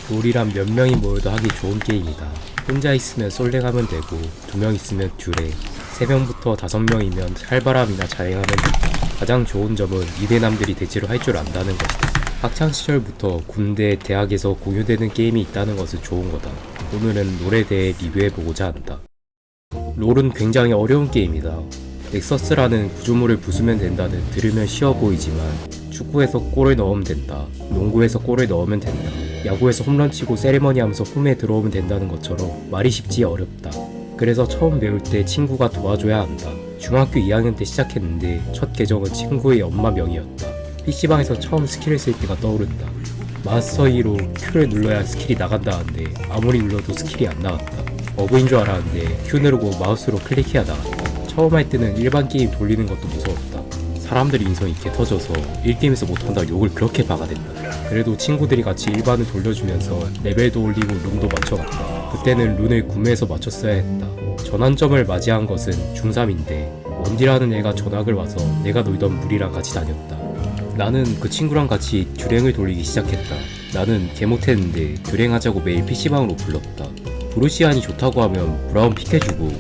롤이란 몇 명이 모여도 하기 좋은 게임이다. 혼자 있으면 솔랭하면 되고 2명 있으면 듀레, 3명부터 5명이면 칼바람이나 자행하면 된다. 가장 좋은 점은 이대남들이 대체로 할 줄 안다는 것이다. 학창시절부터 군대, 대학에서 공유되는 게임이 있다는 것은 좋은 거다. 오늘은 롤에 대해 리뷰해보고자 한다. 롤은 굉장히 어려운 게임이다. 넥서스라는 구조물을 부수면 된다는 들으면 쉬워 보이지만 축구에서 골을 넣으면 된다, 농구에서 골을 넣으면 된다, 야구에서 홈런 치고 세리머니 하면서 홈에 들어오면 된다는 것처럼 말이 쉽지 어렵다. 그래서 처음 배울 때 친구가 도와줘야 한다. 중학교 2학년 때 시작했는데 첫 계정은 친구의 엄마 명이었다. PC방에서 처음 스킬을 쓸 때가 떠오른다. 마스터 2로 Q를 눌러야 스킬이 나간다는데 아무리 눌러도 스킬이 안 나왔다. 버그인 줄 알았는데 Q 누르고 마우스로 클릭해야 나갔다. 처음 할 때는 일반 게임 돌리는 것도 무서웠다. 사람들이 인성이 개 터져서 1게임에서 못한다 욕을 그렇게 박아댄다. 그래도 친구들이 같이 일반을 돌려주면서 레벨도 올리고 룬도 맞춰갔다. 그때는 룬을 구매해서 맞췄어야 했다. 전환점을 맞이한 것은 중3인데 원디라는 애가 전학을 와서 내가 놀던 무리랑 같이 다녔다. 나는 그 친구랑 같이 듀랭을 돌리기 시작했다. 나는 개 못했는데 듀랭하자고 매일 PC방으로 불렀다. 브루시안이 좋다고 하면 브라운 픽해주고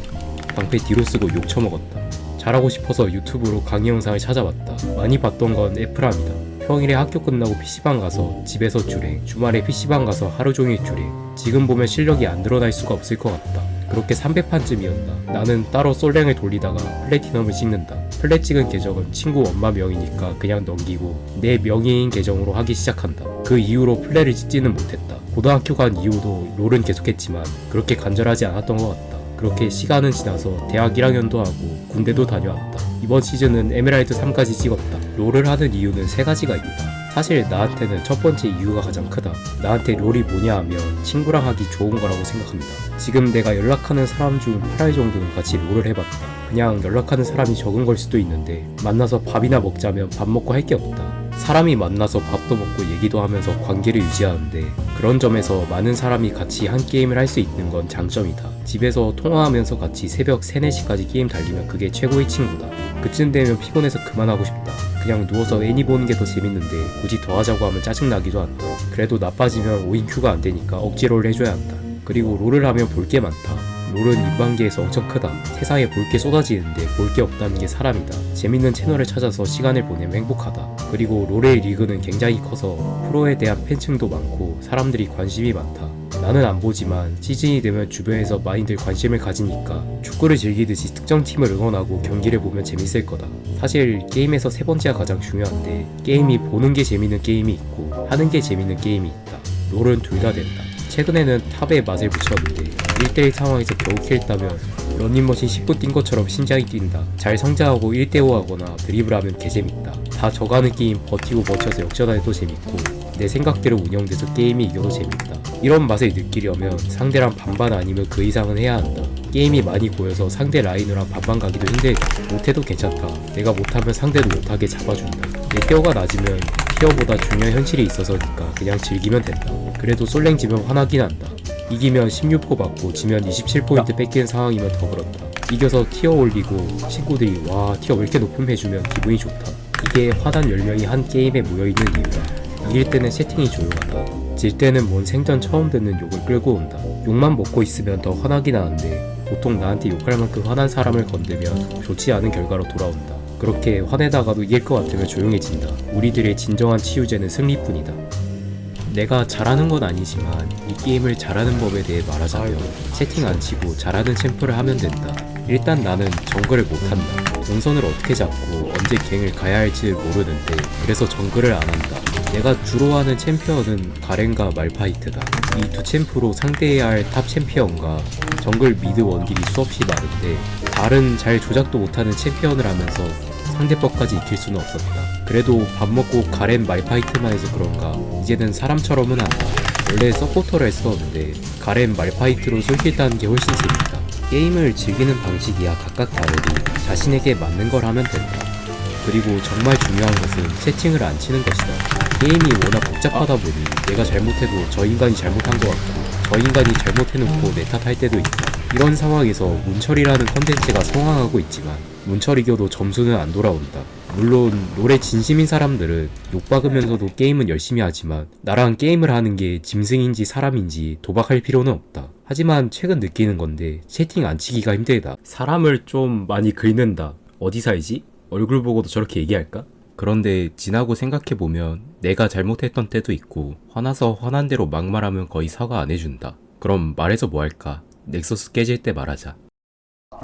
방패 뒤로 쓰고 욕 처먹었다. 잘하고 싶어서 유튜브로 강의 영상을 찾아봤다. 많이 봤던 건 F람이다. 평일에 학교 끝나고 PC방 가서 집에서 듀랭, 주말에 PC방 가서 하루 종일 듀랭. 지금 보면 실력이 안 드러날 수가 없을 것 같다. 그렇게 300판쯤이었나. 나는 따로 솔랭을 돌리다가 플래티넘을 찍는다. 플랫 찍은 계정은 친구 엄마 명이니까 그냥 넘기고 내 명의인 계정으로 하기 시작한다. 그 이후로 플레를 찍지는 못했다. 고등학교 간 이후도 롤은 계속했지만 그렇게 간절하지 않았던 것 같다. 그렇게 시간은 지나서 대학 1학년도 하고 군대도 다녀왔다. 이번 시즌은 에메랄드 3까지 찍었다. 롤을 하는 이유는 3가지가 있다. 사실 나한테는 첫 번째 이유가 가장 크다. 나한테 롤이 뭐냐 하면 친구랑 하기 좋은 거라고 생각합니다. 지금 내가 연락하는 사람 중 8할 정도는 같이 롤을 해봤다. 그냥 연락하는 사람이 적은 걸 수도 있는데 만나서 밥이나 먹자면 밥 먹고 할 게 없다. 사람이 만나서 밥도 먹고 얘기도 하면서 관계를 유지하는데 그런 점에서 많은 사람이 같이 한 게임을 할 수 있는 건 장점이다. 집에서 통화하면서 같이 새벽 3, 4시까지 게임 달리면 그게 최고의 친구다. 그쯤 되면 피곤해서 그만하고 싶다. 그냥 누워서 애니 보는 게 더 재밌는데 굳이 더 하자고 하면 짜증나기도 한다. 그래도 나빠지면 5인 큐가 안 되니까 억지로를 해줘야 한다. 그리고 롤을 하면 볼 게 많다. 롤은 인방계에서 엄청 크다. 세상에 볼 게 쏟아지는데 볼 게 없다는 게 사람이다. 재밌는 채널을 찾아서 시간을 보내면 행복하다. 그리고 롤의 리그는 굉장히 커서 프로에 대한 팬층도 많고 사람들이 관심이 많다. 나는 안 보지만 시즌이 되면 주변에서 많이들 관심을 가지니까 축구를 즐기듯이 특정 팀을 응원하고 경기를 보면 재밌을 거다. 사실 게임에서 3번째가 가장 중요한데 게임이 보는 게 재밌는 게임이 있고 하는 게 재밌는 게임이 있다. 롤은 둘 다 된다. 최근에는 탑에 맛을 붙였는데 1대1 상황에서 겨우 킬 따면 런닝머신 10분 뛴 것처럼 심장이 뛴다. 잘 성장하고 1대5 하거나 드리블하면 개재밌다. 다 져가는 게임 버티고 버텨서 역전해도 재밌고 내 생각대로 운영돼서 게임이 이겨도 재밌다. 이런 맛을 느끼려면 상대랑 반반 아니면 그 이상은 해야 한다. 게임이 많이 고여서 상대 라인으로 반반 가기도 힘들다. 못해도 괜찮다. 내가 못하면 상대도 못하게 잡아준다. 내 티어가 낮으면 티어보다 중요한 현실이 있어서니까 그냥 즐기면 된다. 그래도 솔랭 지면 화나긴 한다. 이기면 16포 받고 지면 27포인트 뺏기는 상황이면 더 그렇다. 이겨서 티어 올리고 친구들이 와 티어 왜 이렇게 높음 해주면 기분이 좋다. 이게 화단 10명이 한 게임에 모여있는 이유다. 이길 때는 채팅이 조용하다. 질 때는 뭔 생전 처음 듣는 욕을 끌고 온다. 욕만 먹고 있으면 더 화나긴 하는데 보통 나한테 욕할 만큼 화난 사람을 건드면 좋지 않은 결과로 돌아온다. 그렇게 화내다가도 이길 것 같으면 조용해진다. 우리들의 진정한 치유제는 승리뿐이다. 내가 잘하는 건 아니지만 이 게임을 잘하는 법에 대해 말하자면 채팅 안 치고 잘하는 챔프를 하면 된다. 일단 나는 정글을 못한다. 동선을 어떻게 잡고 언제 갱을 가야 할지 모르는데 그래서 정글을 안 한다. 내가 주로 하는 챔피언은 가렌과 말파이트다. 이 두 챔프로 상대해야 할 탑 챔피언과 정글 미드 원딜이 수없이 많은데 다른 잘 조작도 못하는 챔피언을 하면서 상대법까지 익힐 수는 없었다. 그래도 밥 먹고 가렌 말파이트만 해서 그런가 이제는 사람처럼은 한다. 원래 서포터를 했었는데 가렌 말파이트로 솔킬 따는 게 훨씬 재밌다. 게임을 즐기는 방식이야 각각 다르니 자신에게 맞는 걸 하면 된다. 그리고 정말 중요한 것은 채팅을 안 치는 것이다. 게임이 워낙 복잡하다 보니 내가 잘못해도 저 인간이 잘못한 것 같고 저 인간이 잘못해놓고 내 탓할 때도 있다. 이런 상황에서 문철이라는 컨텐츠가 성황하고 있지만 문철 이겨도 점수는 안 돌아온다. 물론 롤에 진심인 사람들은 욕박으면서도 게임은 열심히 하지만 나랑 게임을 하는 게 짐승인지 사람인지 도박할 필요는 없다. 하지만 최근 느끼는 건데 채팅 안 치기가 힘들다. 사람을 좀 많이 긁는다. 어디 살지? 얼굴 보고도 저렇게 얘기할까? 그런데 지나고 생각해보면 내가 잘못했던 때도 있고 화나서 화난 대로 막말하면 거의 사과 안 해준다. 그럼 말해서 뭐 할까? 넥서스 깨질 때 말하자.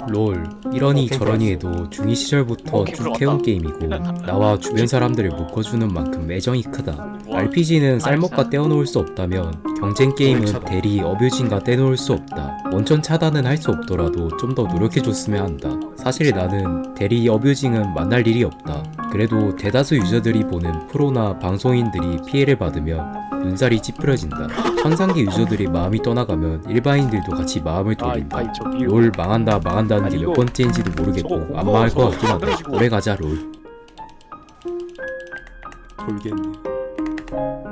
롤 이러니 저러니 해도 중2 시절부터 쭉 해온 게임이고 나와 주변 사람들을 묶어주는 만큼 애정이 크다. RPG는 쌀먹과 떼어놓을 수 없다면 경쟁 게임은 대리 어뷰징과 떼놓을 수 없다. 원천 차단은 할 수 없더라도 좀 더 노력해줬으면 한다. 사실 나는 대리 어뷰징은 만날 일이 없다. 그래도 대다수 유저들이 보는 프로나 방송인들이 피해를 받으면 눈살이 찌푸려진다. 천상계 유저들이 마음이 떠나가면 일반인들도 같이 마음을 돌린다. 롤 망한다는 게 몇 번째인지도 모르겠고 안 망할 것 같긴 하다. 오래 가자 롤. 돌겠네.